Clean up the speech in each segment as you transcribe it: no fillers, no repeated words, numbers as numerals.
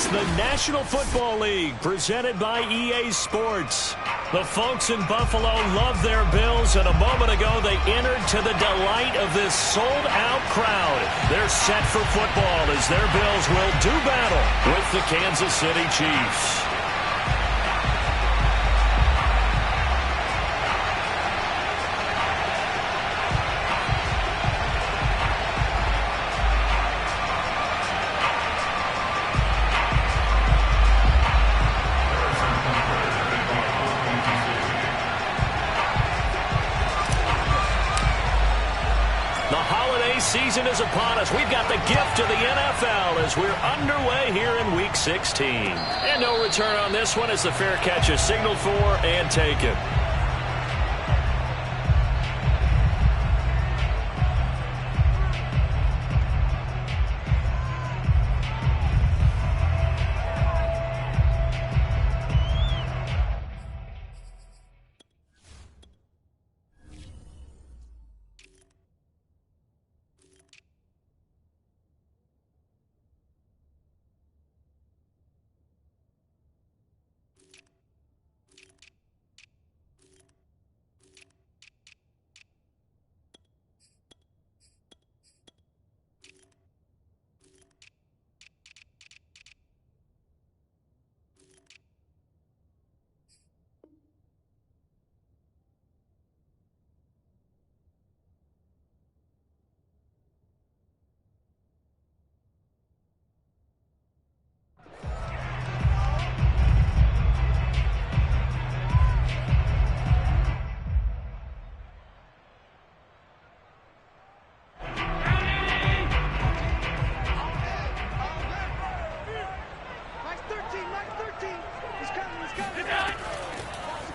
It's the National Football League presented by EA Sports. The folks in Buffalo love their Bills, and a moment ago they entered to the delight of this sold-out crowd. They're set for football as their Bills will do battle with the Kansas City Chiefs. Season is upon us. We've got the gift of the NFL as we're underway here in Week 16. And no return on this one as the fair catch is signaled for and taken.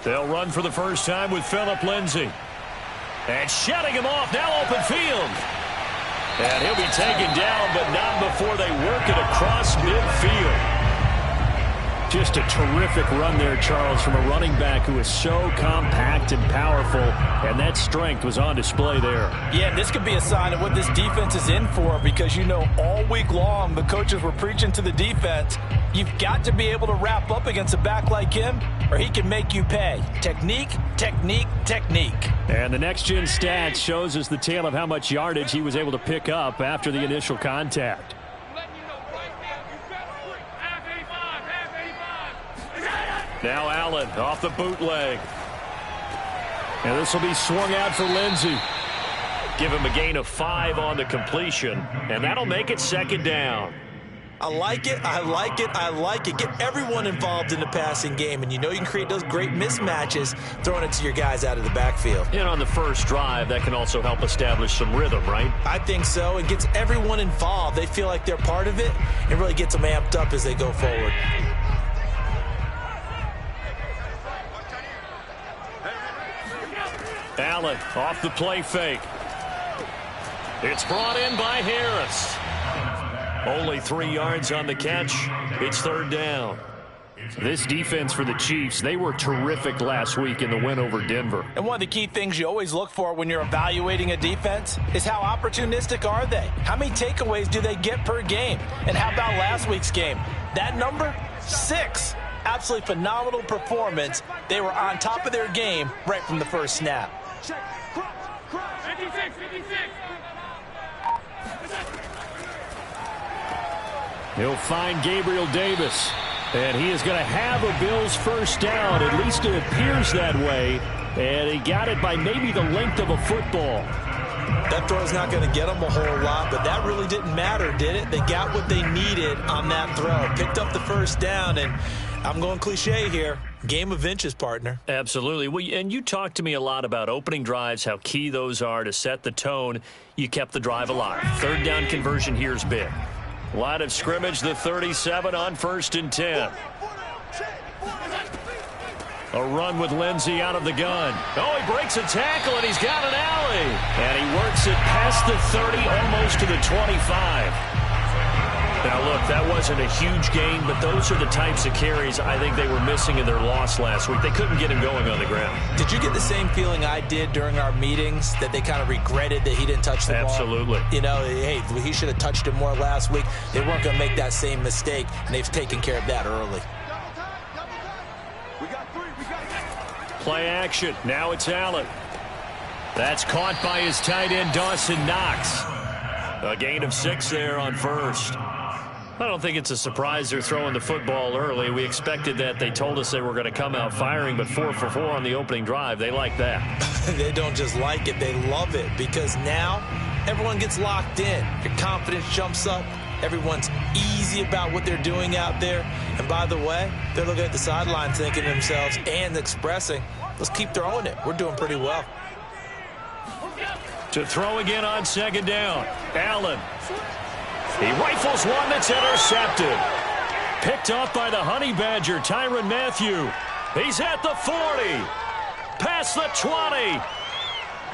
They'll run for the first time with Phillip Lindsay. And shutting him off, now open field. And he'll be taken down, but not before they work it across midfield. Just a terrific run there, Charles, from a running back who is so compact and powerful, and that strength was on display there. Yeah, this could be a sign of what this defense is in for, because you know all week long the coaches were preaching to the defense, you've got to be able to wrap up against a back like him, or he can make you pay. Technique, technique, technique. And the next-gen stats shows us the tale of how much yardage he was able to pick up after the initial contact. Now Allen off the bootleg. And this will be swung out for Lindsay. Give him a gain of 5 on the completion, and that'll make it second down. I like it, I like it, I like it. Get everyone involved in the passing game, and you know you can create those great mismatches throwing it to your guys out of the backfield. And on the first drive, that can also help establish some rhythm, right? I think so. It gets everyone involved. They feel like they're part of it, and really gets them amped up as they go forward. Allen off the play fake. It's brought in by Harris. Only 3 yards on the catch. It's third down. This defense for the Chiefs, they were terrific last week in the win over Denver. And one of the key things you always look for when you're evaluating a defense is how opportunistic are they? How many takeaways do they get per game? And how about last week's game? That number, 6. Absolutely phenomenal performance. They were on top of their game right from the first snap. 56. He'll find Gabriel Davis, and he is going to have a Bills first down. At least it appears that way, and he got it by maybe the length of a football. That throw's not going to get them a whole lot, but that really didn't matter, did it? They got what they needed on that throw. Picked up the first down, and I'm going cliche here. Game of inches, partner. Absolutely. Well, and you talked to me a lot about opening drives, how key those are to set the tone. You kept the drive alive. Third down conversion here is big. Line of scrimmage, the 37 on 1st and 10. A run with Lindsay out of the gun. Oh, he breaks a tackle, and he's got an alley. And he works it past the 30, almost to the 25. Now, look, that wasn't a huge gain, but those are the types of carries I think they were missing in their loss last week. They couldn't get him going on the ground. Did you get the same feeling I did during our meetings, that they kind of regretted that he didn't touch the ball? Absolutely. You know, hey, he should have touched it more last week. They weren't going to make that same mistake, and they've taken care of that early. Play action. Now it's Allen. That's caught by his tight end, Dawson Knox. A gain of 6 there on first. I don't think it's a surprise they're throwing the football early. We expected that. They told us they were going to come out firing, but 4 for 4 on the opening drive. They like that. They don't just like it, they love it, because now everyone gets locked in. Your confidence jumps up. Everyone's easy about what they're doing out there. And by the way, they're looking at the sideline thinking to themselves and expressing, let's keep throwing it. We're doing pretty well. To throw again on second down. Allen. He rifles one that's intercepted. Picked off by the Honey Badger, Tyrann Mathieu. He's at the 40. Past the 20.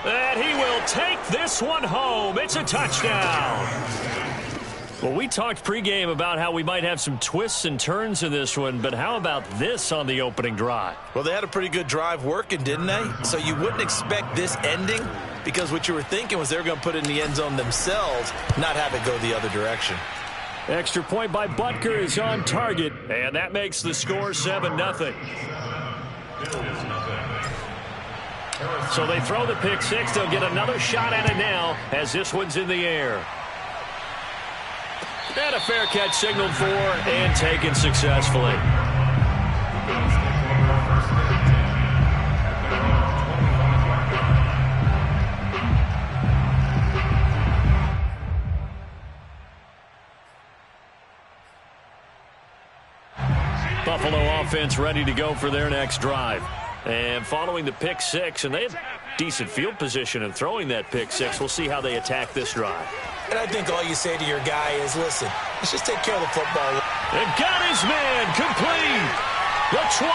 And he will take this one home. It's a touchdown. Well, we talked pregame about how we might have some twists and turns in this one, but how about this on the opening drive? Well, they had a pretty good drive working, didn't they? So you wouldn't expect this ending, because what you were thinking was they were going to put it in the end zone themselves, not have it go the other direction. Extra point by Butker is on target, and that makes the score 7-0. So they throw the pick six. They'll get another shot at it now as this one's in the air. And a fair catch signaled for and taken successfully. Buffalo offense ready to go for their next drive. And following the pick six, and they have decent field position in throwing that pick six. We'll see how they attack this drive. And I think all you say to your guy is, listen, let's just take care of the football. And got his man complete. The 20.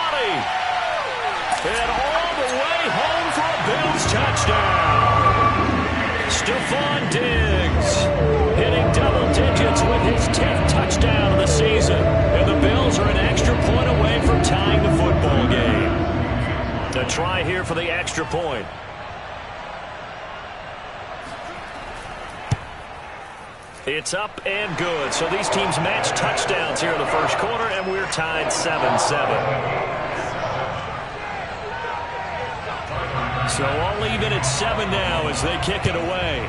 And all the way home for a Bills touchdown. Stephon Diggs hitting double digits with his 10th touchdown of the season. And the Bills are an extra point away from tying the football game. A try here for the extra point. It's up and good. So these teams match touchdowns here in the first quarter, and we're tied 7-7. So all even at 7 now as they kick it away.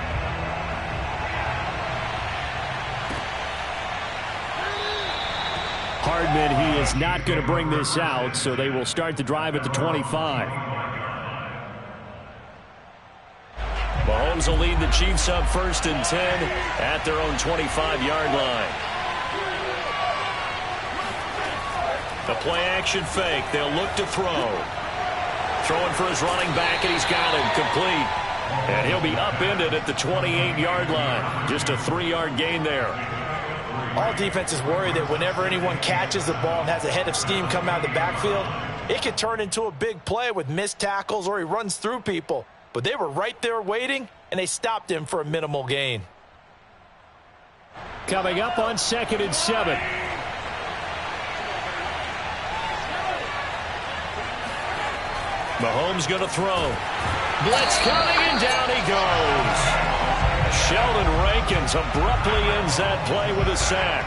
Hardman, he is not going to bring this out, so they will start the drive at the 25. Mahomes will lead the Chiefs up 1st and 10 at their own 25-yard line. The play-action fake. They'll look to throw. Throwing for his running back, and he's got him complete. And he'll be upended at the 28-yard line. Just a 3-yard gain there. All defenses worry that whenever anyone catches the ball and has a head of steam come out of the backfield, it could turn into a big play with missed tackles or he runs through people. But they were right there waiting, and they stopped him for a minimal gain. Coming up on 2nd and 7. Mahomes going to throw. Blitz coming, and down he goes. Sheldon Rankins abruptly ends that play with a sack.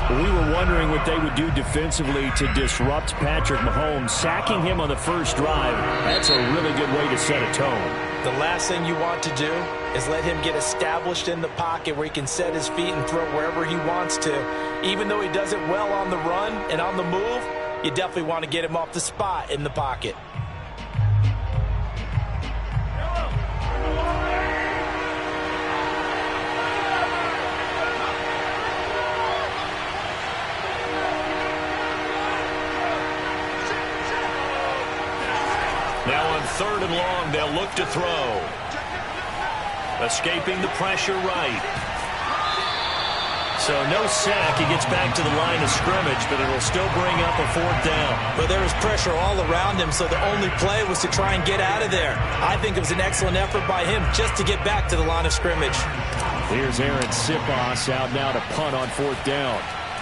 We were wondering what they would do defensively to disrupt Patrick Mahomes. Sacking him on the first drive, that's a really good way to set a tone. The last thing you want to do is let him get established in the pocket where he can set his feet and throw wherever he wants to. Even though he does it well on the run and on the move, you definitely want to get him off the spot in the pocket. Now on 3rd and long, they'll look to throw. Escaping the pressure right. So no sack. He gets back to the line of scrimmage, but it'll still bring up a 4th down. But there was pressure all around him, so the only play was to try and get out of there. I think it was an excellent effort by him just to get back to the line of scrimmage. Here's Aaron Siposs out now to punt on 4th down.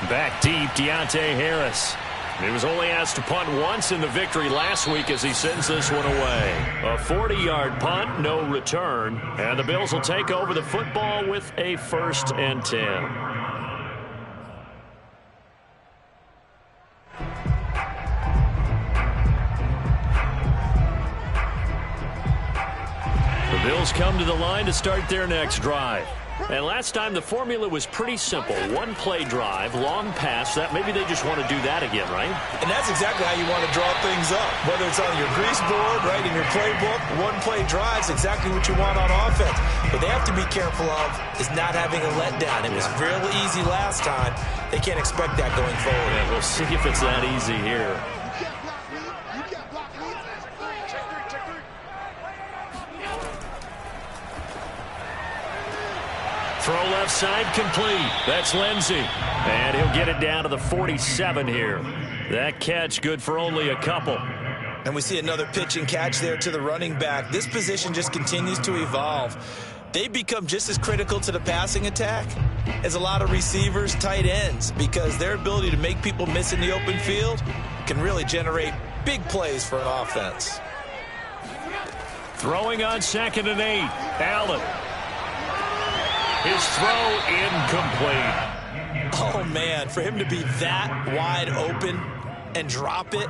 Back deep, Deontay Harris. He was only asked to punt once in the victory last week as he sends this one away. A 40-yard punt, no return. And the Bills will take over the football with a 1st and 10. The Bills come to the line to start their next drive. And last time the formula was pretty simple. 1-play drive, long pass. That maybe they just want to do that again, right? And that's exactly how you want to draw things up. Whether it's on your grease board, right, in your playbook, 1-play drive is exactly what you want on offense. What they have to be careful of is not having a letdown. It was real easy last time. They can't expect that going forward. Yeah, we'll see if it's that easy here. Throw left side complete. That's Lindsey. And he'll get it down to the 47 here. That catch good for only a couple. And we see another pitch and catch there to the running back. This position just continues to evolve. They become just as critical to the passing attack as a lot of receivers, tight ends, because their ability to make people miss in the open field can really generate big plays for an offense. Throwing on 2nd and 8. Allen. His throw incomplete. Oh, man, for him to be that wide open and drop it,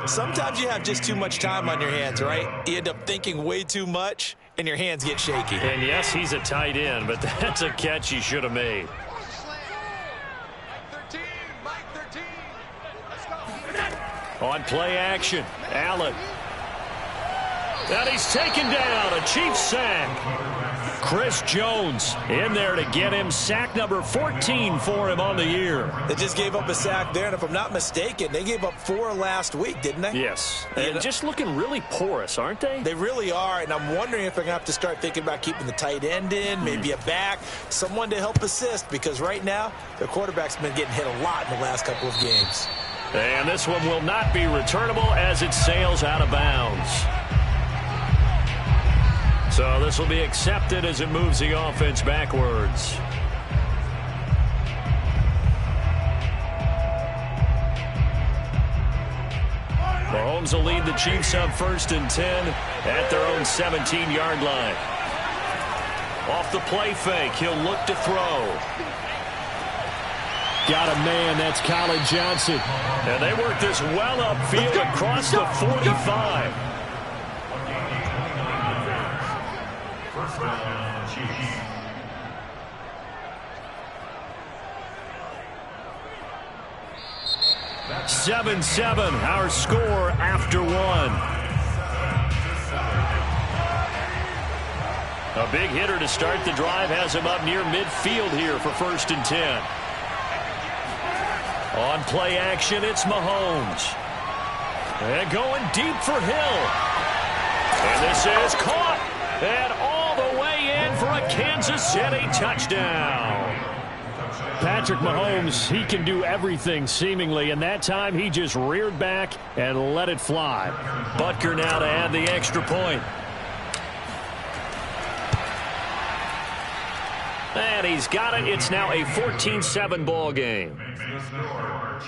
sometimes you have just too much time on your hands, right? You end up thinking way too much, and your hands get shaky. And, yes, he's a tight end, but that's a catch he should have made. On play action, Allen. And he's taken down, a Chiefs sack. Chris Jones in there to get him. Sack number 14 for him on the year. They just gave up a sack there, and if I'm not mistaken, they gave up 4 last week, didn't they? Yes. And just looking really porous, aren't they? They really are, and I'm wondering if they're going to have to start thinking about keeping the tight end in, maybe a back, someone to help assist, because right now their quarterback's been getting hit a lot in the last couple of games. And this one will not be returnable as it sails out of bounds. So this will be accepted as it moves the offense backwards. Mahomes will lead the Chiefs up 1st and 10 at their own 17-yard line. Off the play fake, he'll look to throw. Got a man, that's Colin Johnson. And they work this well upfield across the 45. First down, Chiefs. 7-7, our score after 1. A big hitter to start the drive has him up near midfield here for 1st and 10. On play action, it's Mahomes. And going deep for Hill. And this is caught. And all the way in for a Kansas City touchdown. Patrick Mahomes, he can do everything seemingly, and that time he just reared back and let it fly. Butker now to add the extra point. And he's got it. It's now a 14-7 ball game.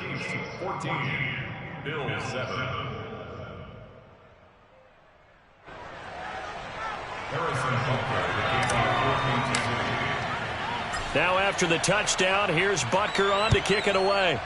Chiefs 14, Bills 7. Now after the touchdown, here's Butker on to kick it away.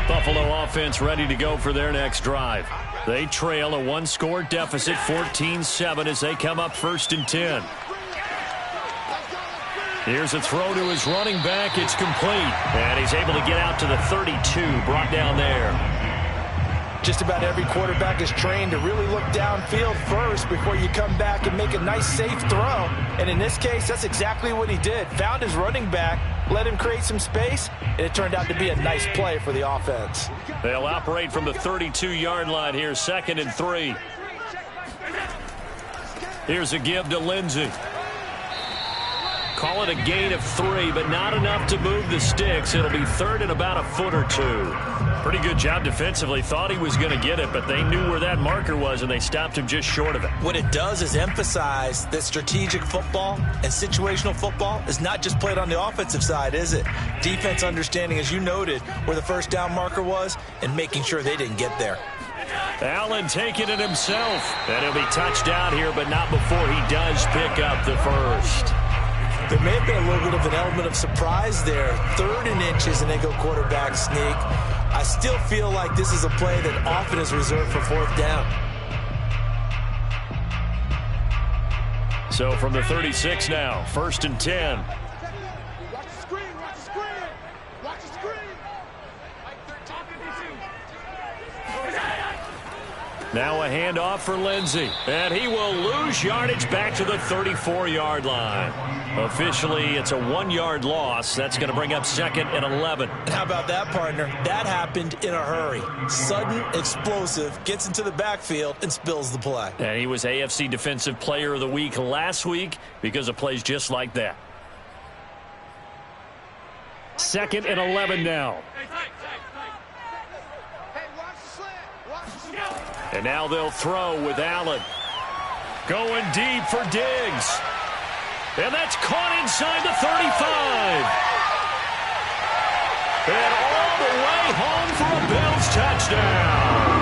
Buffalo offense ready to go for their next drive. They trail a one-score deficit, 14-7, as they come up 1st and 10. Here's a throw to his running back. It's complete. And he's able to get out to the 32, brought down there. Just about every quarterback is trained to really look downfield first before you come back and make a nice, safe throw. And in this case, that's exactly what he did. Found his running back, let him create some space, and it turned out to be a nice play for the offense. They'll operate from the 32-yard line here, 2nd and 3. Here's a give to Lindsey. Call it a gain of 3, but not enough to move the sticks. It'll be 3rd and about a foot or 2. Pretty good job defensively. Thought he was going to get it, but they knew where that marker was, and they stopped him just short of it. What it does is emphasize that strategic football and situational football is not just played on the offensive side, is it? Defense understanding, as you noted, where the first down marker was and making sure they didn't get there. Allen taking it himself. And he'll be touchdown here, but not before he does pick up the first. There may have been a little bit of an element of surprise there. 3rd and inches, and they go quarterback sneak. I still feel like this is a play that often is reserved for 4th down. So from the 36 now, 1st and 10. Watch the screen, watch the screen. Watch the screen. Now a handoff for Lindsey. And he will lose yardage back to the 34-yard line. Officially, it's a 1-yard loss. That's going to bring up 2nd and 11. And how about that, partner? That happened in a hurry. Sudden, explosive, gets into the backfield, and spills the play. And he was AFC Defensive Player of the Week last week because of plays just like that. 2nd and 11 now. And now they'll throw with Allen. Going deep for Diggs. And that's caught inside the 35. And all the way home for a Bills touchdown.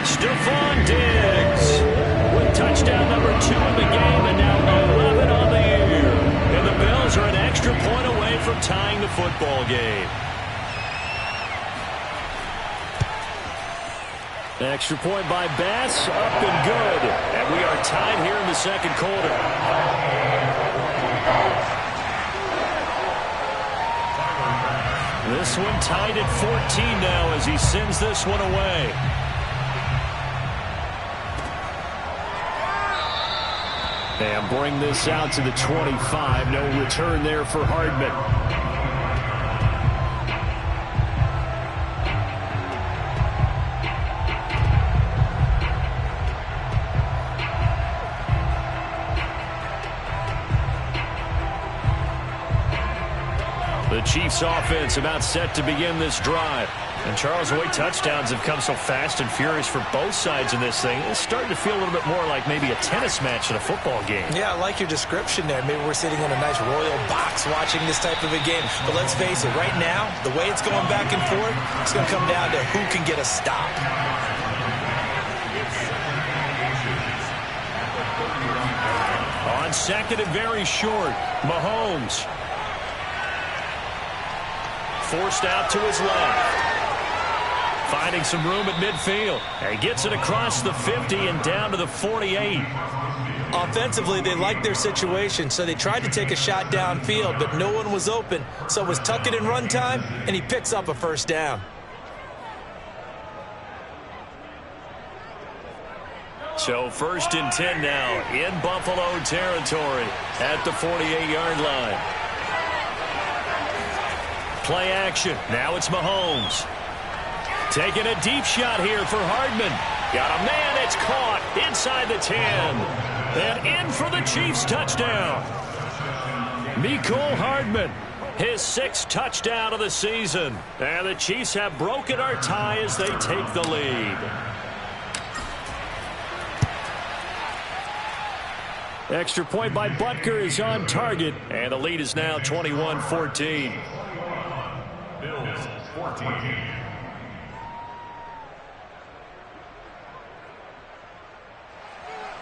Stephon Diggs with touchdown number 2 in the game, and now 11 on the year. And the Bills are an extra point away from tying the football game. Extra point by Bass, up and good. And we are tied here in the 2nd quarter. This one tied at 14 now as he sends this one away. And bring this out to the 25. No return there for Hardman. The Chiefs offense about set to begin this drive. And Charles, the way touchdowns have come so fast and furious for both sides in this thing, it's starting to feel a little bit more like maybe a tennis match in a football game. Yeah, I like your description there. Maybe we're sitting in a nice royal box watching this type of a game. But let's face it, right now, the way it's going back and forth, it's going to come down to who can get a stop. On 2nd and very short, Mahomes. Forced out to his left. Finding some room at midfield. And he gets it across the 50 and down to the 48. Offensively, they liked their situation, so they tried to take a shot downfield, but no one was open. So it was tuck it in run time, and he picks up a 1st down. So 1st and 10 now in Buffalo territory at the 48-yard line. Play action. Now it's Mahomes. Taking a deep shot here for Hardman. Got a man that's caught inside the 10. And in for the Chiefs touchdown. Mecole Hardman, his 6th touchdown of the season. And the Chiefs have broken our tie as they take the lead. Extra point by Butker is on target. And the lead is now 21-14. Bills 14.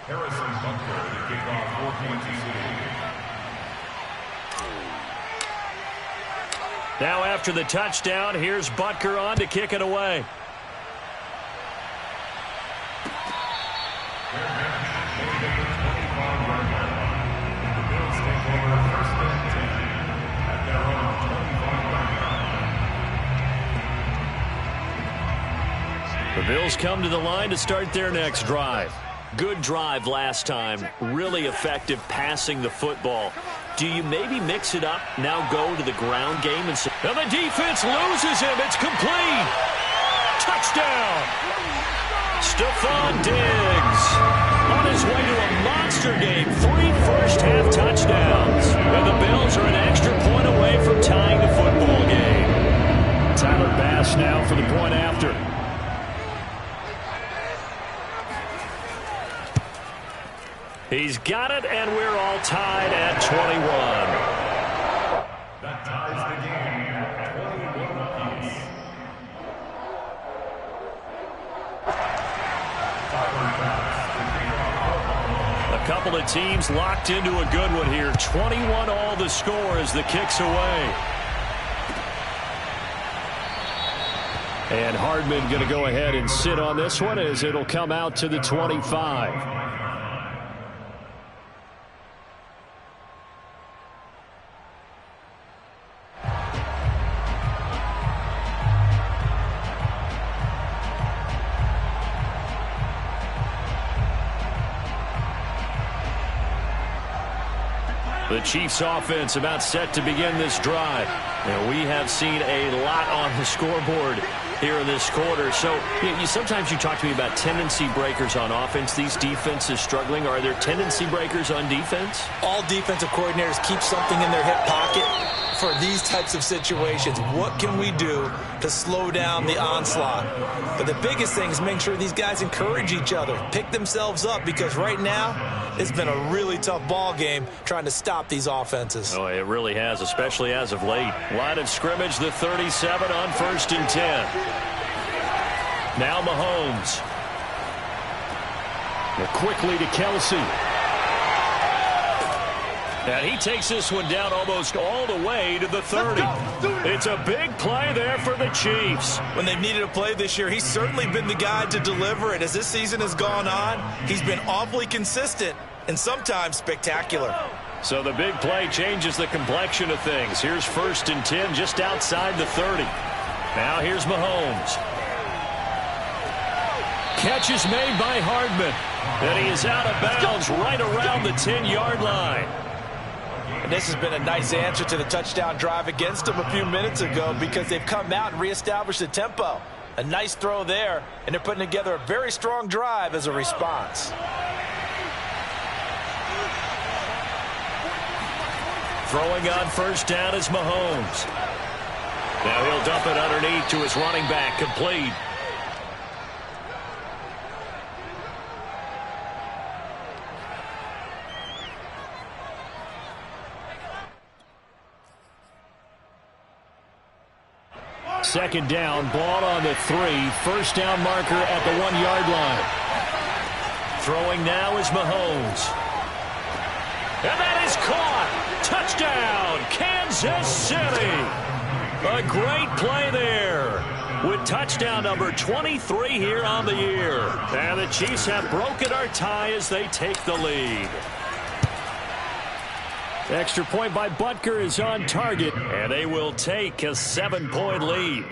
Harrison Butker to kick off 4.2. Now after the touchdown, here's Butker on to kick it away. The Bills take over 1st and 10. Bills come to the line to start their next drive. Good drive last time. Really effective passing the football. Do you maybe mix it up, now go to the ground game? And the defense loses him. It's complete. Touchdown. Stephon Diggs on his way to a monster game. 3 first-half touchdowns. And the Bills are an extra point away from tying the football game. Tyler Bass now for the point after. He's got it, and we're all tied at 21. That ties the game at 21 apiece. A couple of teams locked into a good one here. 21 all the score as the kick's away. And Hardman going to go ahead and sit on this one as it'll come out to the 25. The Chiefs offense about set to begin this drive. And we have seen a lot on the scoreboard here in this quarter. So sometimes you talk to me about tendency breakers on offense. These defenses struggling. Are there tendency breakers on defense? All defensive coordinators keep something in their hip pocket for these types of situations. What can we do to slow down the onslaught? But the biggest thing is making sure these guys encourage each other, pick themselves up, because right now it's been a really tough ball game trying to stop these offenses. Oh, it really has, especially as of late. Line of scrimmage, the 37 on 1st and 10. Now Mahomes. Quickly to Kelsey. And he takes this one down almost all the way to the 30. It's a big play there for the Chiefs. When they've needed a play this year, he's certainly been the guy to deliver it. As this season has gone on, he's been awfully consistent and sometimes spectacular. So the big play changes the complexion of things. Here's 1st and 10 just outside the 30. Now here's Mahomes. Catch is made by Hardman. And he is out of bounds right around the 10-yard line. And this has been a nice answer to the touchdown drive against them a few minutes ago, because they've come out and reestablished the tempo. A nice throw there, and they're putting together a very strong drive as a response. Throwing on 1st down is Mahomes. Now he'll dump it underneath to his running back, complete. Second down, ball on the 3. 1st down marker at the 1-yard line. Throwing now is Mahomes. And that is caught. Touchdown, Kansas City. A great play there with touchdown number 23 here on the year. And the Chiefs have broken our tie as they take the lead. Extra point by Butker is on target, and they will take a 7-point lead.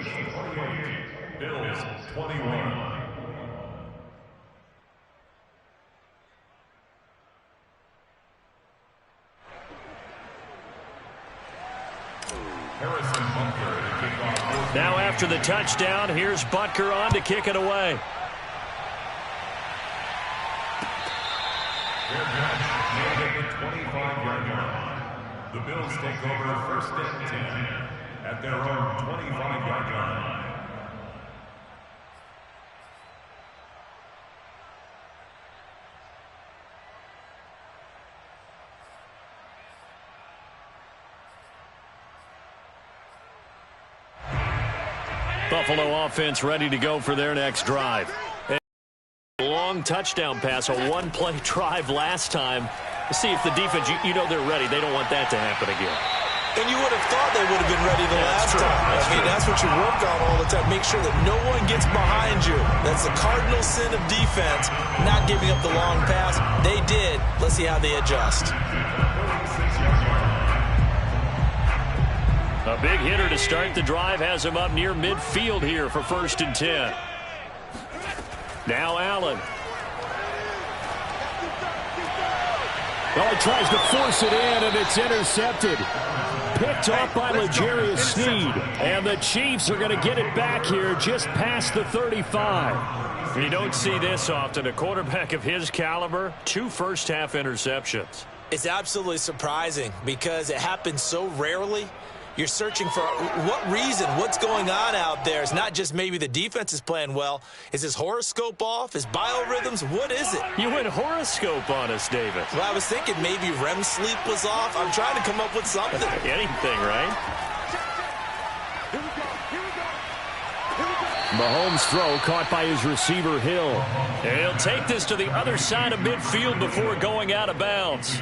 Bills 21. Now after the touchdown, here's Butker on to kick it away. The Bills take over 1st and 10 at their own 25-yard line. Buffalo offense ready to go for their next drive. A long touchdown pass, a one-play drive last time. See if the defense, you know they're ready. They don't want that to happen again. And you would have thought they would have been ready the last time. That's what you work on all the time. Make sure that no one gets behind you. That's the cardinal sin of defense, not giving up the long pass. They did. Let's see how they adjust. A big hitter to start the drive has him up near midfield here for 1st and 10. Now Allen. Well, he tries to force it in, and it's intercepted. Picked off by L'Jarius Sneed. And the Chiefs are going to get it back here just past the 35. You don't see this often. A quarterback of his caliber, 2 first-half interceptions. It's absolutely surprising because it happens so rarely. You're searching for what reason, what's going on out there. It's not just maybe the defense is playing well. Is his horoscope off? His biorhythms? What is it? You went horoscope on us, Davis. Well, I was thinking maybe REM sleep was off. I'm trying to come up with something. Anything, right? Mahomes' throw caught by his receiver, Hill. And he'll take this to the other side of midfield before going out of bounds.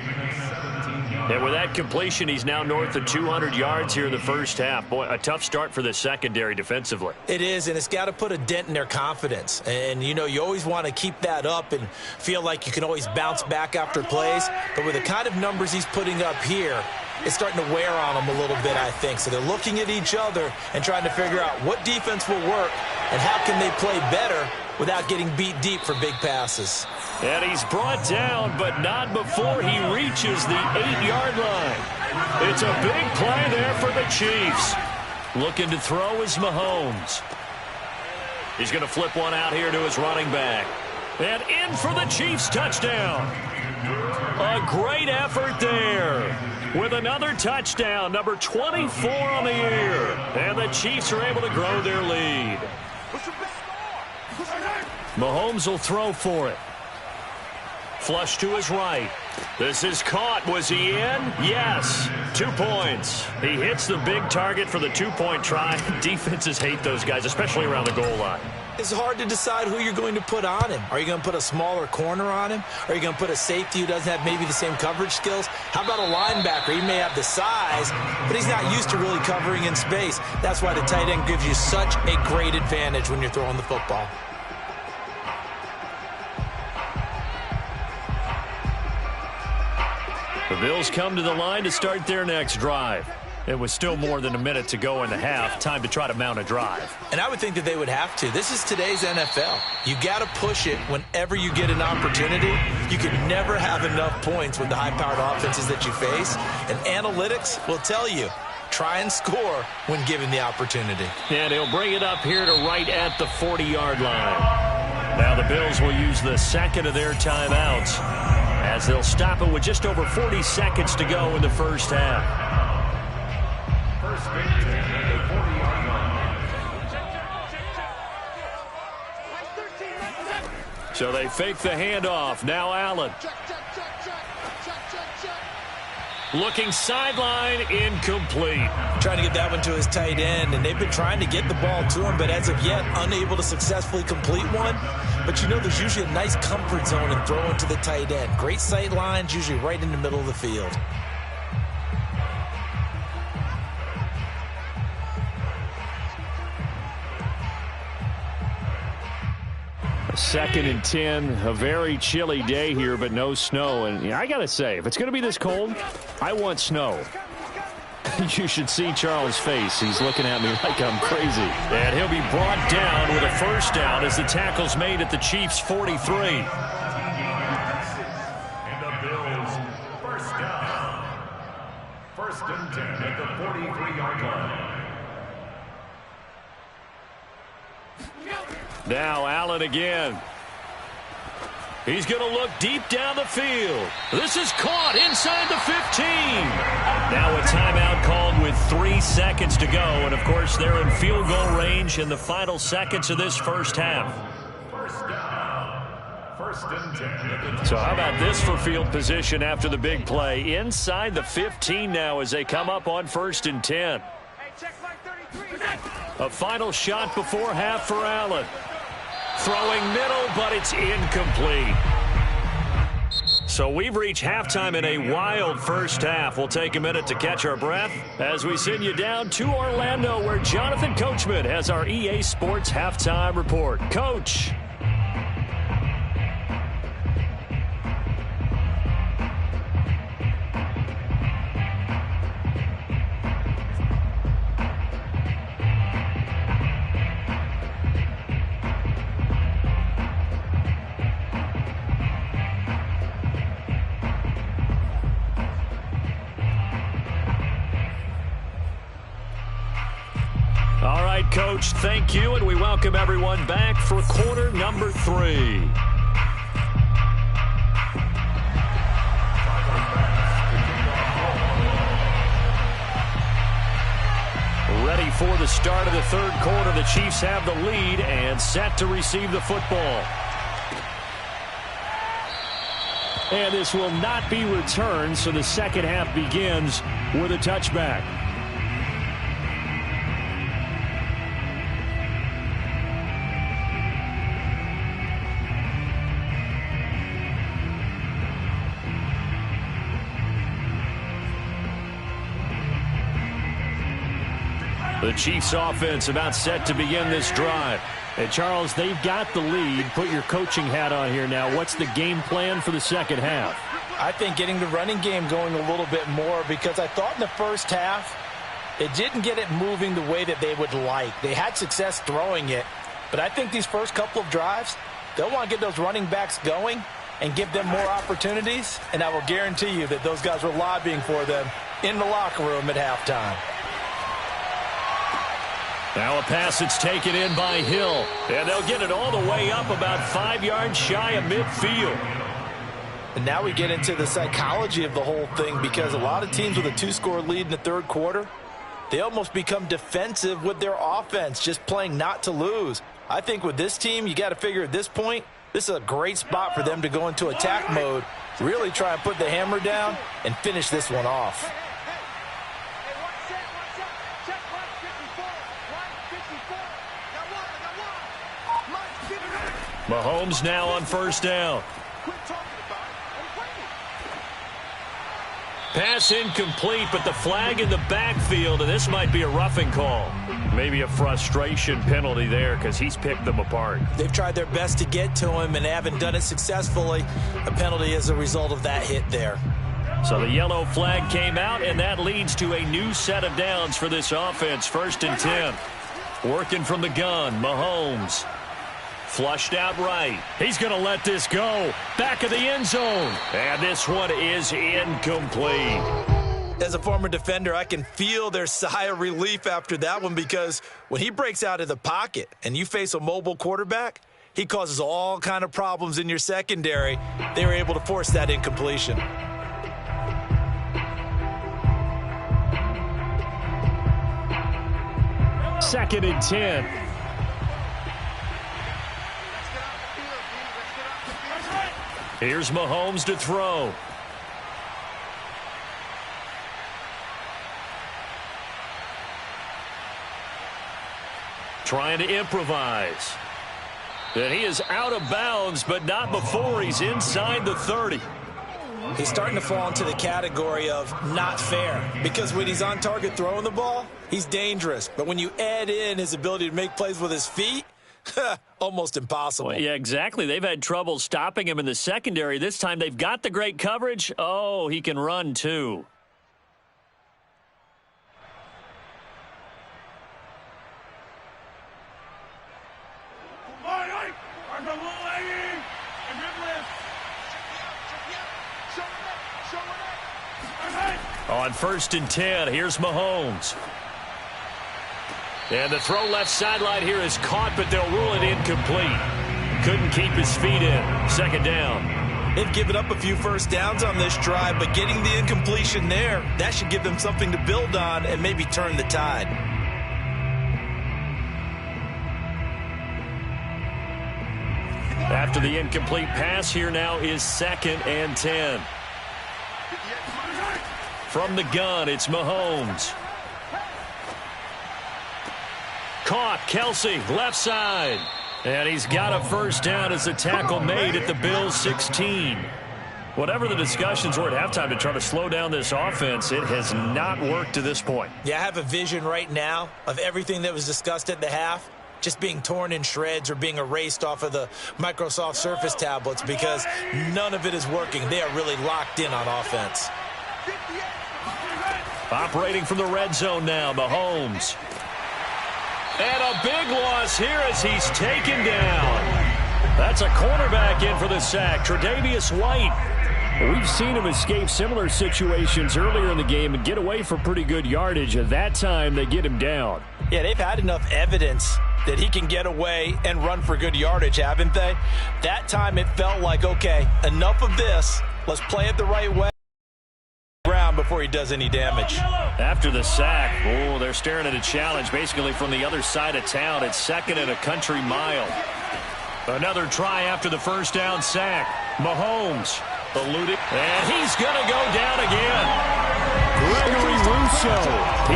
And with that completion, he's now north of 200 yards here in the first half. Boy, a tough start for the secondary defensively. It is, and it's got to put a dent in their confidence. And, you know, you always want to keep that up and feel like you can always bounce back after plays. But with the kind of numbers he's putting up here, it's starting to wear on them a little bit, I think. So they're looking at each other and trying to figure out what defense will work and how can they play better without getting beat deep for big passes. And he's brought down, but not before he reaches the 8-yard line. It's a big play there for the Chiefs. Looking to throw is Mahomes. He's going to flip one out here to his running back. And in for the Chiefs touchdown. A great effort there. With another touchdown, number 24 on the year. And the Chiefs are able to grow their lead. Mahomes will throw for it. Flush to his right. This is caught. Was he in? Yes. 2 points. He hits the big target for the 2-point try. Defenses hate those guys, especially around the goal line. It's hard to decide who you're going to put on him. Are you going to put a smaller corner on him? Are you going to put a safety who doesn't have maybe the same coverage skills? How about a linebacker? He may have the size, but he's not used to really covering in space. That's why the tight end gives you such a great advantage when you're throwing the football. The Bills come to the line to start their next drive. It was still more than a minute to go in the half. Time to try to mount a drive. And I would think that they would have to. This is today's NFL. You got to push it whenever you get an opportunity. You can never have enough points with the high-powered offenses that you face. And analytics will tell you, try and score when given the opportunity. And he'll bring it up here to right at the 40-yard line. Now the Bills will use the second of their timeouts as they'll stop it with just over 40 seconds to go in the first half. First and 10 at the 40-yard line. So they fake the handoff. Now Allen. Looking sideline, incomplete. Trying to get that one to his tight end, and they've been trying to get the ball to him, but as of yet, unable to successfully complete one. But you know there's usually a nice comfort zone in throwing to the tight end. Great sight lines, usually right in the middle of the field. Second and 10, a very chilly day here, but no snow. And I got to say, if it's going to be this cold, I want snow. You should see Charles' face. He's looking at me like I'm crazy. And he'll be brought down with a first down as the tackle's made at the Chiefs' 43. And the Bills, first down. First and 10 at the 43-yard line. Now Allen again. He's going to look deep down the field. This is caught inside the 15. Now a timeout called with 3 seconds to go. And, of course, they're in field goal range in the final seconds of this first half. First down. First and 10. So how about this for field position after the big play? Inside the 15 now as they come up on first and 10. A final shot before half for Allen. Throwing middle, but it's incomplete. So we've reached halftime in a wild first half. We'll take a minute to catch our breath as we send you down to Orlando, where Jonathan Coachman has our EA Sports Halftime Report. Coach. All right, Coach, thank you, and we welcome everyone back for quarter number 3. Ready for the start of the third quarter. The Chiefs have the lead and set to receive the football. And this will not be returned, so the second half begins with a touchback. The Chiefs offense about set to begin this drive. And Charles, they've got the lead. Put your coaching hat on here now. What's the game plan for the second half? I think getting the running game going a little bit more, because I thought in the first half it didn't get it moving the way that they would like. They had success throwing it, but I think these first couple of drives, they'll want to get those running backs going and give them more opportunities, and I will guarantee you that those guys were lobbying for them in the locker room at halftime. Now a pass that's taken in by Hill. And they'll get it all the way up about 5 yards shy of midfield. And now we get into the psychology of the whole thing, because a lot of teams with a 2-score lead in the third quarter, they almost become defensive with their offense, just playing not to lose. I think with this team, you got to figure at this point, this is a great spot for them to go into attack mode, really try and put the hammer down and finish this one off. Mahomes now on first down. Pass incomplete, but the flag in the backfield, and this might be a roughing call. Maybe a frustration penalty there because he's picked them apart. They've tried their best to get to him and haven't done it successfully. A penalty as a result of that hit there. So the yellow flag came out, and that leads to a new set of downs for this offense. 1st and 10. Working from the gun, Mahomes. Flushed out right. He's going to let this go. Back of the end zone. And this one is incomplete. As a former defender, I can feel their sigh of relief after that one, because when he breaks out of the pocket and you face a mobile quarterback, he causes all kind of problems in your secondary. They were able to force that incompletion. Second and 10. Here's Mahomes to throw. Trying to improvise. And he is out of bounds, but not before he's inside the 30. He's starting to fall into the category of not fair, because when he's on target throwing the ball, he's dangerous. But when you add in his ability to make plays with his feet, almost impossible. Well, yeah, exactly. They've had trouble stopping him in the secondary. This time they've got the great coverage. Oh, he can run too. On 1st and 10, here's Mahomes. And the throw left sideline here is caught, but they'll rule it incomplete. Couldn't keep his feet in. 2nd down. They've given up a few first downs on this drive, but getting the incompletion there, that should give them something to build on and maybe turn the tide. After the incomplete pass, here now is 2nd and 10. From the gun, it's Mahomes. Caught, Kelsey, left side. And he's got a first down as the tackle made at the Bills' 16. Whatever the discussions were at halftime to try to slow down this offense, it has not worked to this point. Yeah, I have a vision right now of everything that was discussed at the half just being torn in shreds or being erased off of the Microsoft Surface tablets, because none of it is working. They are really locked in on offense. Operating from the red zone now, Mahomes. And a big loss here as he's taken down. That's a cornerback in for the sack, Tre'Davious White. We've seen him escape similar situations earlier in the game and get away for pretty good yardage. At that time, they get him down. Yeah, they've had enough evidence that he can get away and run for good yardage, haven't they? That time it felt like, okay, enough of this. Let's play it the right way before he does any damage. After the sack, they're staring at a challenge basically from the other side of town. It's 2nd and a country mile. Another try after the first down sack. Mahomes eluded, and he's going to go down again. Gregory Rousseau,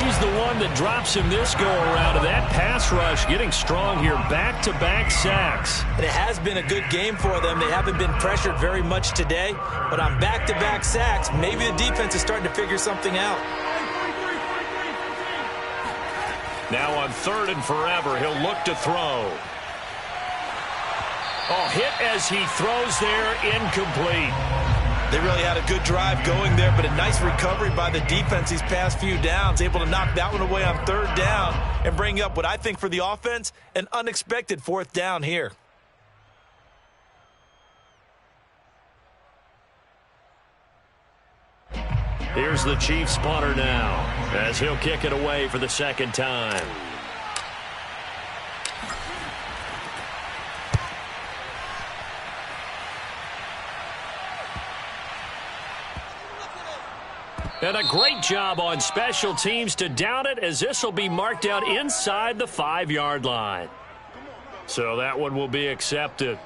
he's the one that drops him this go-around. And that pass rush getting strong here, back-to-back sacks. And it has been a good game for them. They haven't been pressured very much today, but on back-to-back sacks, maybe the defense is starting to figure something out. Now on 3rd and forever, he'll look to throw. Hit as he throws there, incomplete. They really had a good drive going there, but a nice recovery by the defense these past few downs, able to knock that one away on 3rd down and bring up what I think for the offense, an unexpected 4th down here. Here's the Chiefs punter now, as he'll kick it away for the 2nd time. And a great job on special teams to down it, as this will be marked out inside the 5-yard line. So that one will be accepted.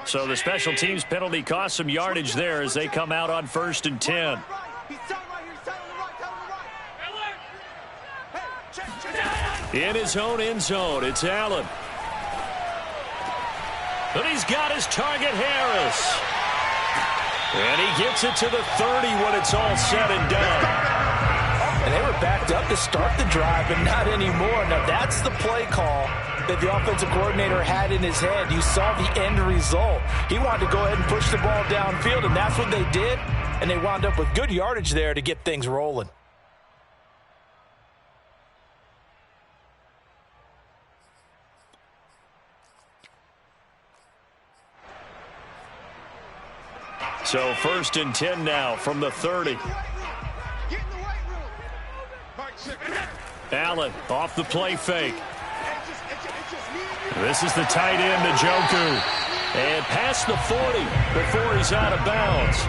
So the special teams penalty cost some yardage there as they come out on 1st and 10. In his own end zone, it's Allen. But he's got his target, Harris. And he gets it to the 30 when it's all said and done. And they were backed up to start the drive, but not anymore. Now that's the play call that the offensive coordinator had in his head. You saw the end result. He wanted to go ahead and push the ball downfield, and that's what they did. And they wound up with good yardage there to get things rolling. So 1st and 10 now from the 30. Allen off the play fake. This is the tight end, Njoku. And past the 40 before he's out of bounds.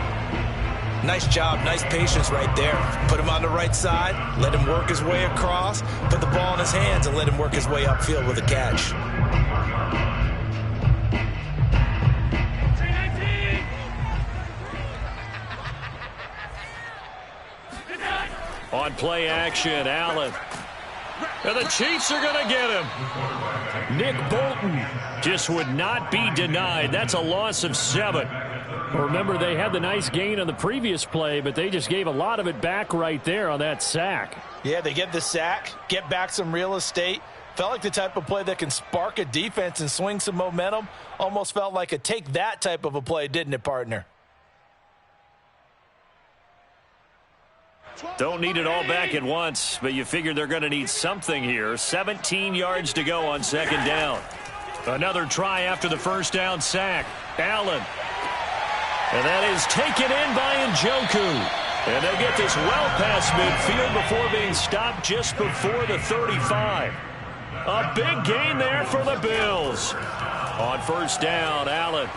Nice job, nice patience right there. Put him on the right side, let him work his way across, put the ball in his hands, and let him work his way upfield with a catch. On play action, Allen. And the Chiefs are going to get him. Nick Bolton just would not be denied. That's a loss of 7. Remember, they had the nice gain on the previous play, but they just gave a lot of it back right there on that sack. Yeah, they get the sack, get back some real estate. Felt like the type of play that can spark a defense and swing some momentum. Almost felt like a take that type of a play, didn't it, partner? Don't need it all back at once, but you figure they're going to need something here. 17 yards to go on 2nd down. Another try after the first down sack. Allen. And that is taken in by Njoku. And they get this well past midfield before being stopped just before the 35. A big gain there for the Bills. On 1st down, Allen.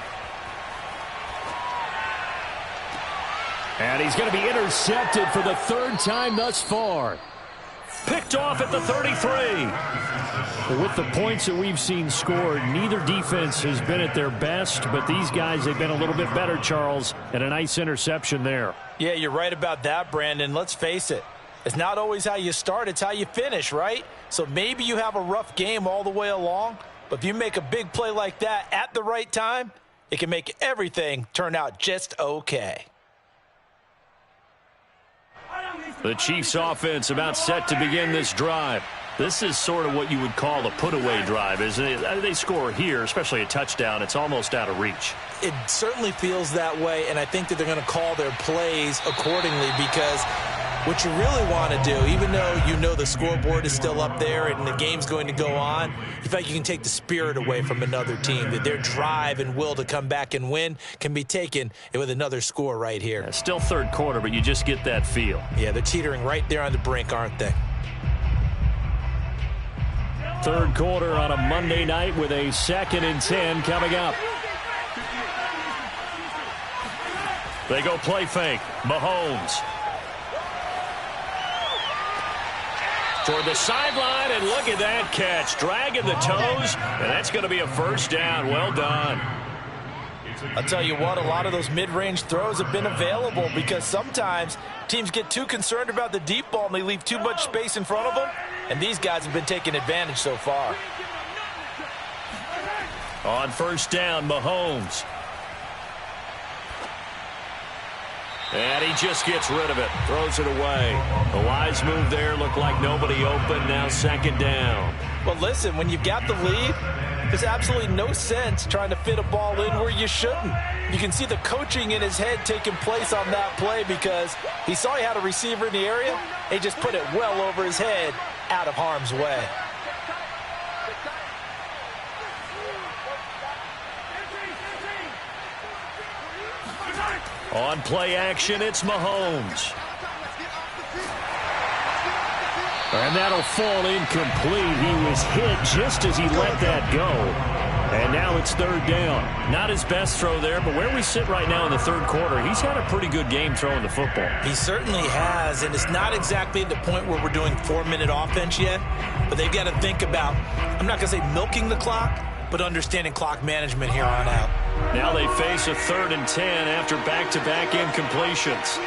And he's going to be intercepted for the 3rd time thus far. Picked off at the 33. With the points that we've seen scored, neither defense has been at their best, but these guys, they've been a little bit better, Charles, and a nice interception there. Yeah, you're right about that, Brandon. Let's face it. It's not always how you start, it's how you finish, right? So maybe you have a rough game all the way along, but if you make a big play like that at the right time, it can make everything turn out just okay. The Chiefs offense about set to begin this drive. This is sort of what you would call a put-away drive, isn't it? They score here, especially a touchdown. It's almost out of reach. It certainly feels that way, and I think that they're going to call their plays accordingly, because what you really want to do, even though you know the scoreboard is still up there and the game's going to go on, you feel like you can take the spirit away from another team, that their drive and will to come back and win can be taken with another score right here. Yeah, still third quarter, but you just get that feel. Yeah, they're teetering right there on the brink, aren't they? Third quarter on a Monday night with a 2nd and 10 coming up. They go play fake. Mahomes. Toward the sideline, and look at that catch. Dragging the toes, and that's going to be a first down. Well done. I'll tell you what, a lot of those mid-range throws have been available, because sometimes teams get too concerned about the deep ball and they leave too much space in front of them, and these guys have been taking advantage so far. On first down, Mahomes. And he just gets rid of it, throws it away. A wise move there, looked like nobody open, now 2nd down. Well, listen, when you've got the lead, there's absolutely no sense trying to fit a ball in where you shouldn't. You can see the coaching in his head taking place on that play, because he saw he had a receiver in the area, and he just put it well over his head, out of harm's way. On play action, it's Mahomes. And that'll fall incomplete. He was hit just as he let that go. And now it's 3rd down. Not his best throw there, but where we sit right now in the third quarter, he's had a pretty good game throwing the football. He certainly has, and it's not exactly at the point where we're doing 4-minute offense yet, but they've got to think about, I'm not going to say milking the clock, but understanding clock management here on out. Now they face a 3rd and 10 after back-to-back incompletions.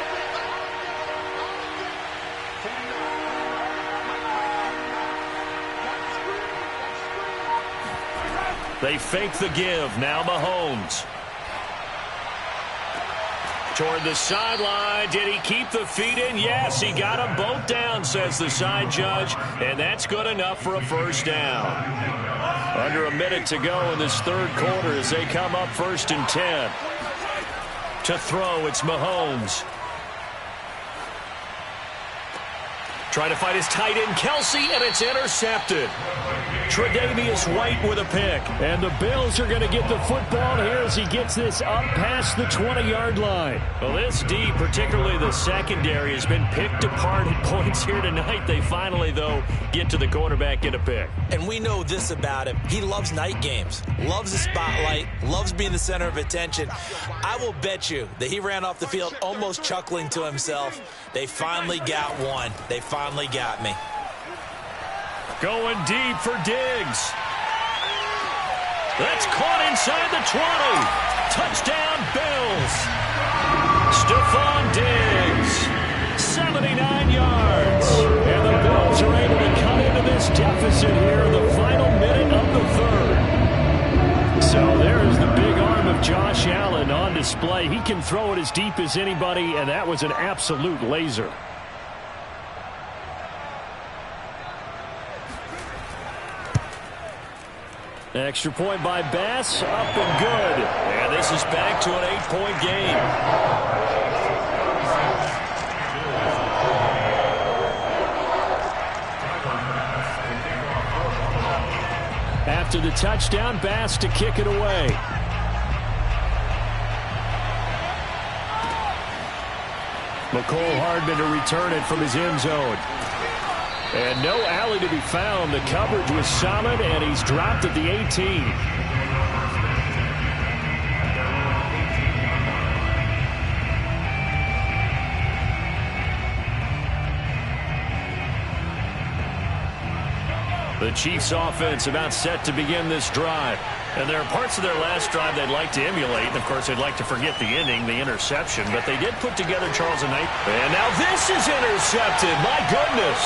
They fake the give. Now Mahomes. Toward the sideline. Did he keep the feet in? Yes, he got them both down, says the side judge. And that's good enough for a first down. Under a minute to go in this third quarter as they come up 1st and 10. To throw, it's Mahomes. Trying to fight his tight end, Kelsey, and it's intercepted. Tre'Davious White with a pick. And the Bills are going to get the football here as he gets this up past the 20-yard line. Well, this D, particularly the secondary, has been picked apart at points here tonight. They finally, though, get to the quarterback, get a pick. And we know this about him. He loves night games, loves the spotlight, loves being the center of attention. I will bet you that he ran off the field almost chuckling to himself. They finally got one. They finally got me. Going deep for Diggs. That's caught inside the 20. Touchdown, Bills. Stephon Diggs, 79 yards. And the Bills are able to cut into this deficit here in the final minute of the third. So there's the big arm of Josh Allen on display. He can throw it as deep as anybody, and that was an absolute laser. Extra point by Bass, up and good. And this is back to an 8-point game. After the touchdown, Bass to kick it away. McCole Hardman to return it from his end zone. And no alley to be found. The coverage was solid, and he's dropped at the 18. The Chiefs offense about set to begin this drive. And there are parts of their last drive they'd like to emulate. And, of course, they'd like to forget the ending, the interception. But they did put together Charles a night. And now this is intercepted. My goodness.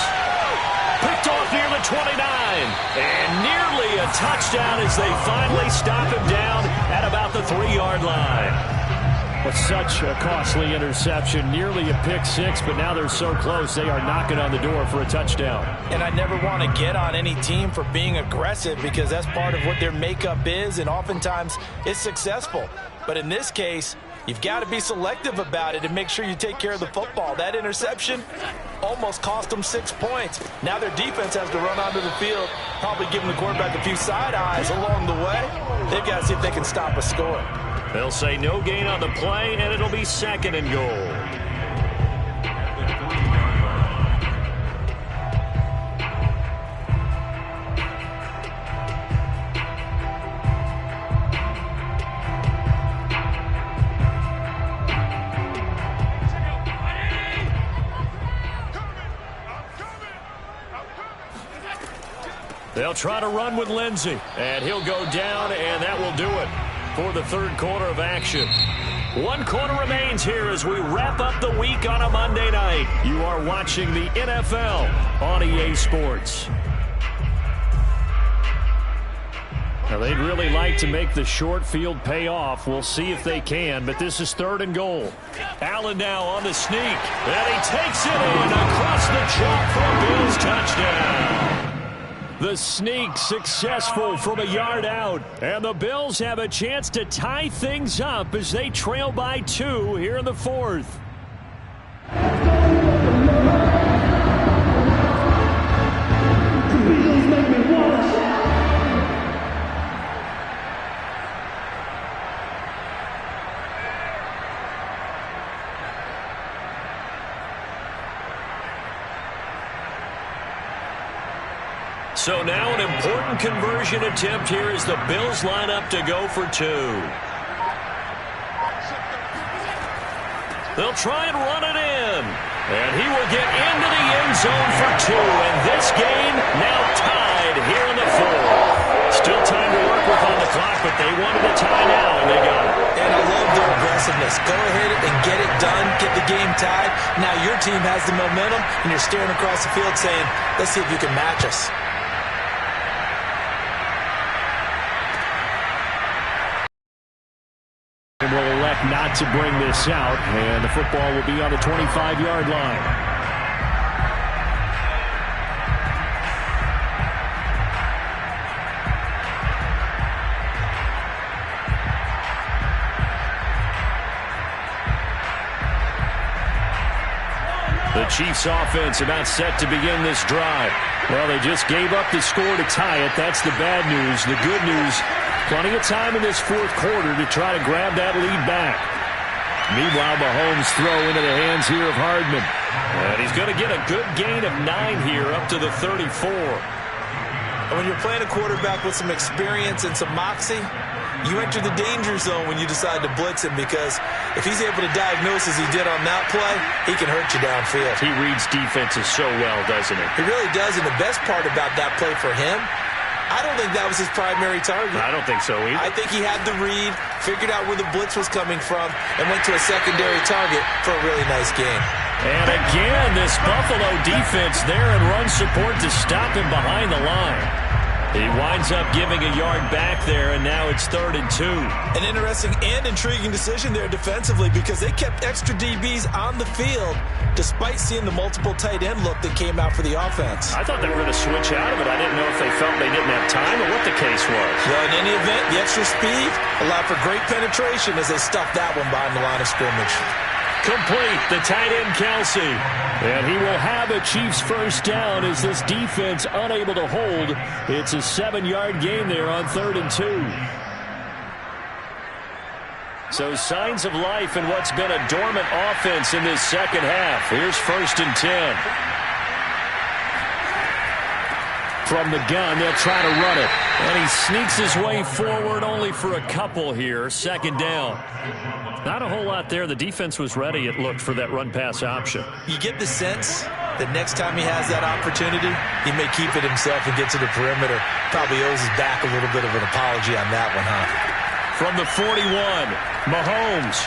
Picked off near the 29. And nearly a touchdown as they finally stop him down at about the 3-yard line. Well, such a costly interception, nearly a pick six, but now they're so close they are knocking on the door for a touchdown. And I never want to get on any team for being aggressive because that's part of what their makeup is, and oftentimes it's successful. But in this case, you've got to be selective about it and make sure you take care of the football. That interception almost cost them 6 points. Now their defense has to run onto the field, probably giving the quarterback a few side eyes along the way. They've got to see if they can stop a score. They'll say no gain on the play, and it'll be 2nd and goal. They'll try to run with Lindsey, and he'll go down, and that will do it for the 3rd quarter of action. 1 quarter remains here as we wrap up the week on a Monday night. You are watching the NFL on EA Sports. Now, they'd really like to make the short field pay off. We'll see if they can, but this is 3rd and goal. Allen now on the sneak, and he takes it in across the chalk for a Bills touchdown. The sneak successful from a yard out, and the Bills have a chance to tie things up as they trail by 2 here in the 4th. So now an important conversion attempt here as the Bills line up to go for 2. They'll try and run it in. And he will get into the end zone for 2. And this game now tied here in the 4th. Still time to work with on the clock, but they wanted a tie now, and they got it. And I love their aggressiveness. Go ahead and get it done, get the game tied. Now your team has the momentum, and you're staring across the field saying, let's see if you can match us. And will elect not to bring this out, and the football will be on the 25-yard line. The Chiefs offense about set to begin this drive. Well, they just gave up the score to tie it. That's the bad news. The good news, plenty of time in this 4th quarter to try to grab that lead back. Meanwhile, Mahomes throw into the hands here of Hardman. And he's going to get a good gain of 9 here up to the 34. And when you're playing a quarterback with some experience and some moxie, you enter the danger zone when you decide to blitz him, because if he's able to diagnose as he did on that play, he can hurt you downfield. He reads defenses so well, doesn't he? He really does, and the best part about that play for him, I don't think that was his primary target. I don't think so either. I think he had the read, figured out where the blitz was coming from, and went to a secondary target for a really nice gain. And again, this Buffalo defense there in run support to stop him behind the line. He winds up giving a yard back there, and now it's 3rd and 2. An interesting and intriguing decision there defensively, because they kept extra DBs on the field despite seeing the multiple tight end look that came out for the offense. I thought they were going to switch out of it. I didn't know if they felt they didn't have time or what the case was. Well, in any event, the extra speed allowed for great penetration as they stuffed that one behind the line of scrimmage. Complete, the tight end Kelsey. And he will have a Chiefs first down as this defense unable to hold. It's a 7-yard gain there on 3rd and 2. So signs of life in what's been a dormant offense in this second half. Here's 1st and 10. From the gun, they'll try to run it. And he sneaks his way forward only for a couple here. 2nd down. Not a whole lot there. The defense was ready, it looked, for that run-pass option. You get the sense that next time he has that opportunity, he may keep it himself and get to the perimeter. Probably owes his back a little bit of an apology on that one, huh? From the 41, Mahomes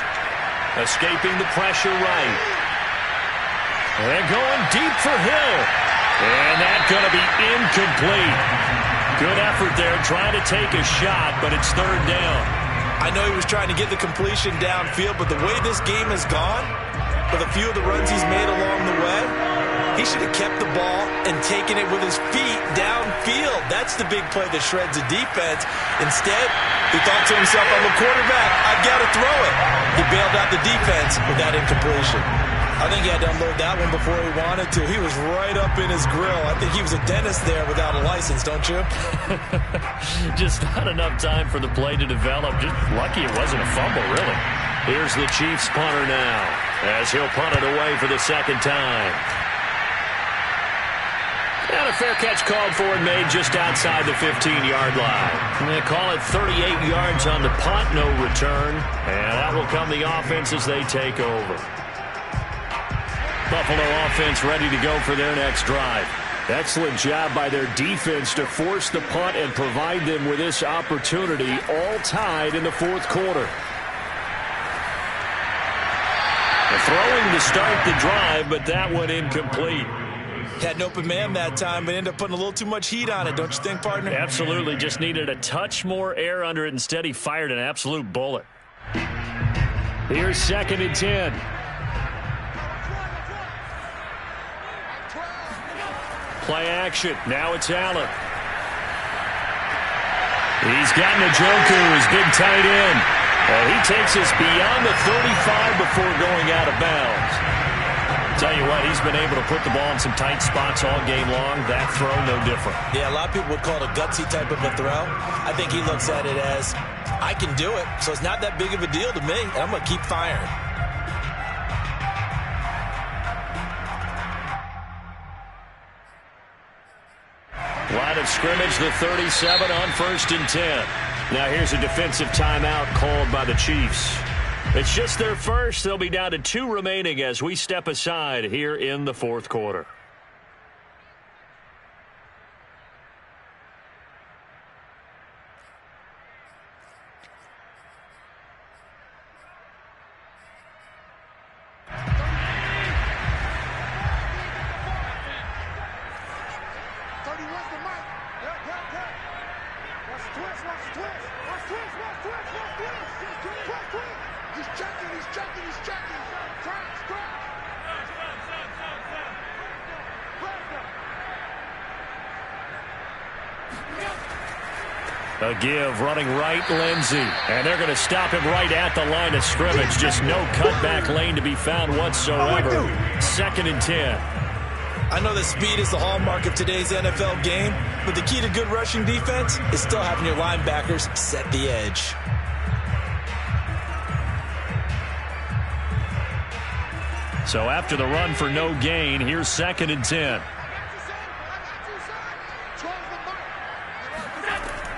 escaping the pressure right. And going deep for Hill. And that's going to be incomplete. Good effort there trying to take a shot, but it's 3rd down. I know he was trying to get the completion downfield, but the way this game has gone, with a few of the runs he's made along the way, he should have kept the ball and taken it with his feet downfield. That's the big play that shreds the defense. Instead, he thought to himself, I'm a quarterback, I've got to throw it. He bailed out the defense with that incompletion. I think he had to unload that one before he wanted to. He was right up in his grill. I think he was a dentist there without a license, don't you? Just not enough time for the play to develop. Just lucky it wasn't a fumble, really. Here's the Chiefs punter now, as he'll punt it away for the second time. And a fair catch called for and made just outside the 15-yard line. They call it 38 yards on the punt, no return. And that will come the offense as they take over. Buffalo offense ready to go for their next drive. Excellent job by their defense to force the punt and provide them with this opportunity, all tied in the fourth quarter. Throwing to start the drive, but that one incomplete. Had an open man that time, but ended up putting a little too much heat on it, don't you think, partner? Absolutely. Just needed a touch more air under it. Instead, he fired an absolute bullet. Here's 2nd and 10. Play action. Now it's Allen. He's got Njoku, his big tight end. He takes us beyond the 35 before going out of bounds. Tell you what, he's been able to put the ball in some tight spots all game long. That throw, no different. Yeah, a lot of people would call it a gutsy type of a throw. I think he looks at it as, I can do it, so it's not that big of a deal to me, and I'm going to keep firing. Line of scrimmage, the 37 on 1st and 10. Now here's a defensive timeout called by the Chiefs. It's just their first. They'll be down to 2 remaining as we step aside here in the fourth quarter. A give, running right, Lindsey. And they're going to stop him right at the line of scrimmage. Just no cutback lane to be found whatsoever. 2nd and 10. I know that speed is the hallmark of today's NFL game, but the key to good rushing defense is still having your linebackers set the edge. So after the run for no gain, here's 2nd and 10.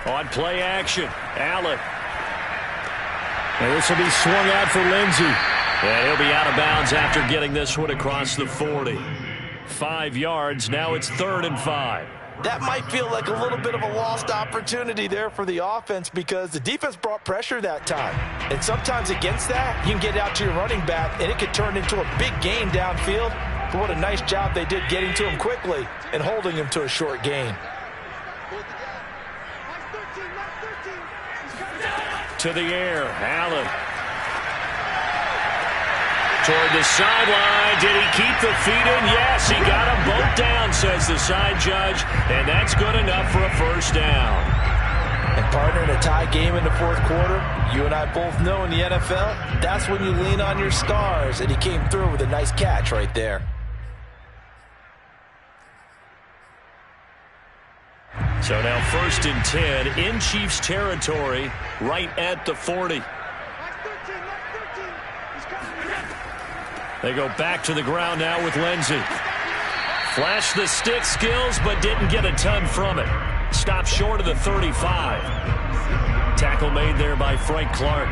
On play action, Allen. And this will be swung out for Lindsey. And he'll be out of bounds after getting this one across the 40. 5 yards, now it's 3rd and 5. That might feel like a little bit of a lost opportunity there for the offense because the defense brought pressure that time. And sometimes against that, you can get out to your running back, and it could turn into a big gain downfield. But what a nice job they did getting to him quickly and holding him to a short gain. To the air, Allen. Toward the sideline. Did he keep the feet in? Yes, he got them both down, says the side judge. And that's good enough for a first down. And partner, in a tie game in the fourth quarter, you and I both know in the NFL, that's when you lean on your stars. And he came through with a nice catch right there. So now 1st and 10 in Chiefs territory, right at the 40. They go back to the ground now with Lindsey. Flashed the stick skills, but didn't get a ton from it. Stopped short of the 35. Tackle made there by Frank Clark.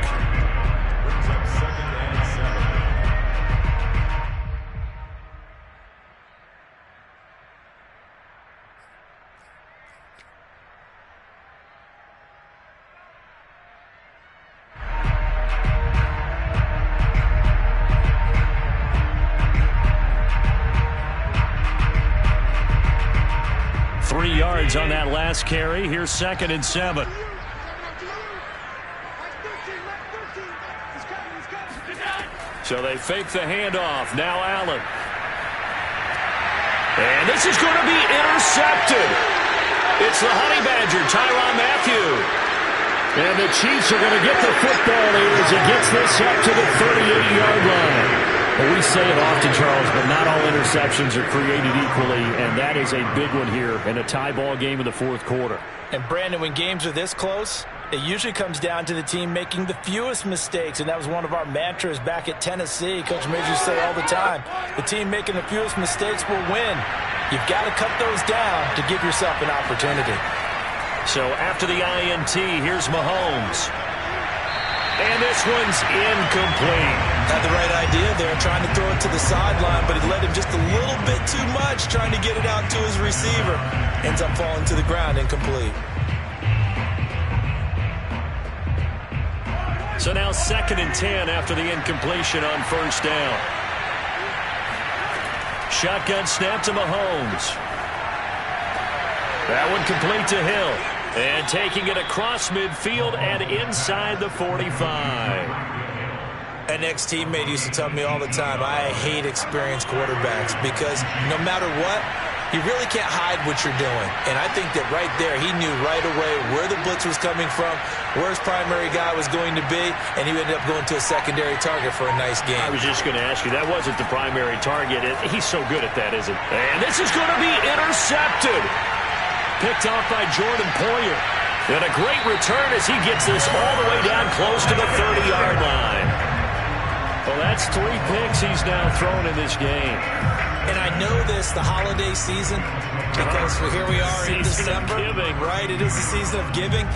On that last carry. Here's 2nd and 7. So they fake the handoff. Now Allen. And this is going to be intercepted. It's the Honey Badger, Tyrann Mathieu. And the Chiefs are going to get the football here as he gets this up to the 38-yard line. Well, we say it often, Charles, but not all interceptions are created equally, and that is a big one here in a tie ball game in the fourth quarter. And, Brandon, when games are this close, it usually comes down to the team making the fewest mistakes, and that was one of our mantras back at Tennessee. Coach Majors say all the time, the team making the fewest mistakes will win. You've got to cut those down to give yourself an opportunity. So after the INT, here's Mahomes. And this one's incomplete. Had the right idea there, trying to throw it to the sideline, but he led him just a little bit too much, trying to get it out to his receiver. Ends up falling to the ground, incomplete. So now 2nd and 10 after the incompletion on first down. Shotgun snap to Mahomes. That one complete to Hill. And taking it across midfield and inside the 45. An ex-teammate used to tell me all the time, I hate experienced quarterbacks because no matter what, you really can't hide what you're doing. And I think that right there, he knew right away where the blitz was coming from, where his primary guy was going to be, and he ended up going to a secondary target for a nice game. I was just going to ask you, that wasn't the primary target. He's so good at that, isn't he? And this is going to be intercepted. Picked off by Jordan Poyer. And a great return as he gets this all the way down close to the 30-yard line. Well, that's 3 picks he's now thrown in this game. And I know this, the holiday season, because here we are in December. Right, it is the season of giving.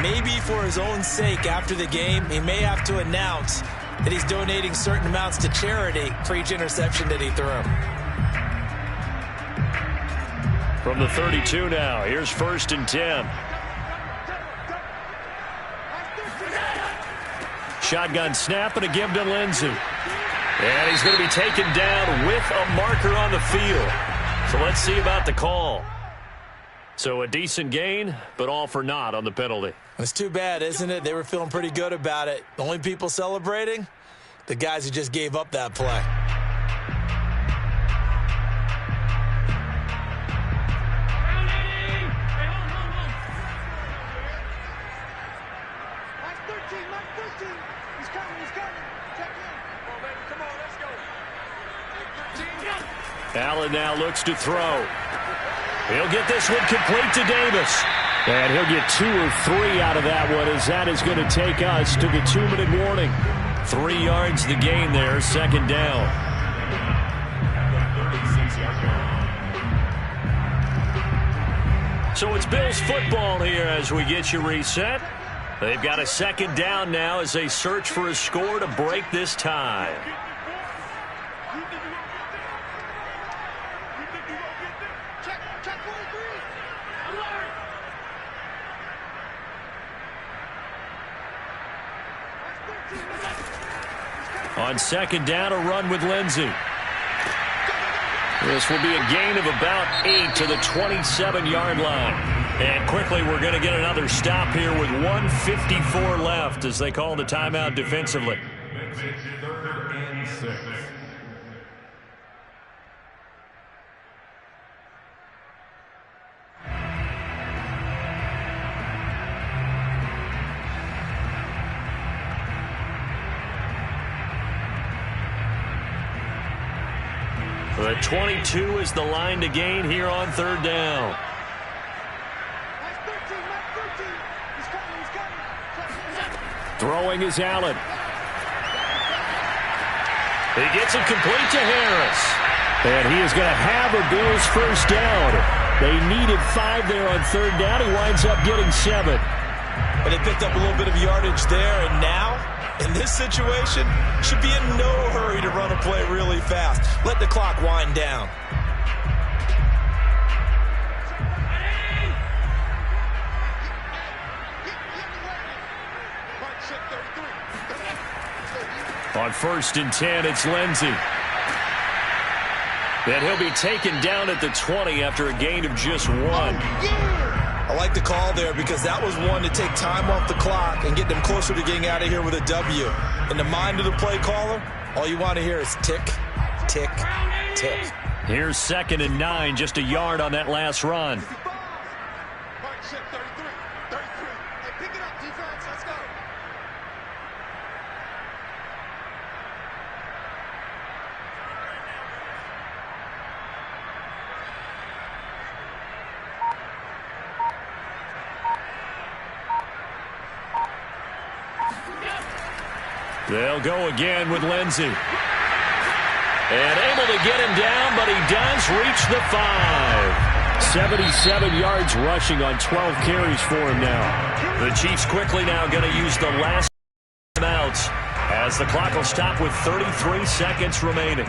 Maybe for his own sake after the game, he may have to announce that he's donating certain amounts to charity for each interception that he threw. From the 32 now, here's 1st and 10. Shotgun snap and a give to Lindsey. And he's going to be taken down with a marker on the field. So let's see about the call. So a decent gain, but all for naught on the penalty. It's too bad, isn't it? They were feeling pretty good about it. The only people celebrating, the guys who just gave up that play. Allen now looks to throw. He'll get this one complete to Davis. And he'll get 2 or 3 out of that one as that is going to take us to the 2-minute warning. 3 yards the gain there, 2nd down. So it's Bills football here as we get you reset. They've got a 2nd down now as they search for a score to break this tie. On 2nd down, a run with Lindsey. This will be a gain of about 8 to the 27-yard line. And quickly, we're going to get another stop here with 1:54 left as they call the timeout defensively. Makes it 3rd and 6. The 22 is the line to gain here on 3rd down. Throwing is Allen. He gets it complete to Harris. And he is going to have a Bills 1st down. They needed 5 there on 3rd down. He winds up getting 7. But they picked up a little bit of yardage there, and now, in this situation, should be in no hurry to run a play really fast. Let the clock wind down. On 1st and 10, it's Lindsey. And he'll be taken down at the 20 after a gain of just 1. I like the call there because that was one to take time off the clock and get them closer to getting out of here with a W. In the mind of the play caller, All you want to hear is tick, tick, tick. Here's 2nd and 9, just a yard on that last run. They'll go again with Lindsey. And able to get him down, but he does reach the 5. 77 yards rushing on 12 carries for him now. The Chiefs quickly now going to use the last timeouts as the clock will stop with 33 seconds remaining.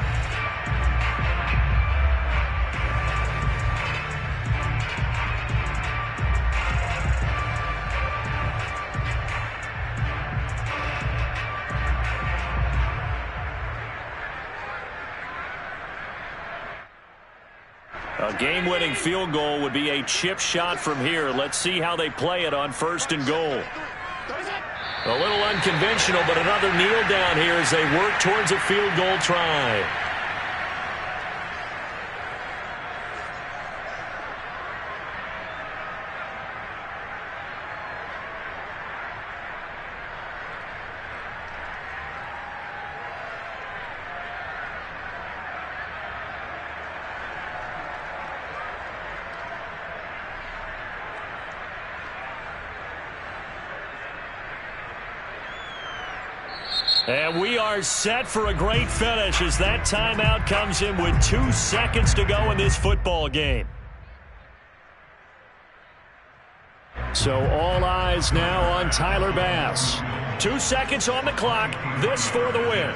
A game-winning field goal would be a chip shot from here. Let's see how they play it on 1st and goal. A little unconventional, but another kneel down here as they work towards a field goal try. And we are set for a great finish as that timeout comes in with 2 seconds to go in this football game. So all eyes now on Tyler Bass. 2 seconds on the clock. This for the win.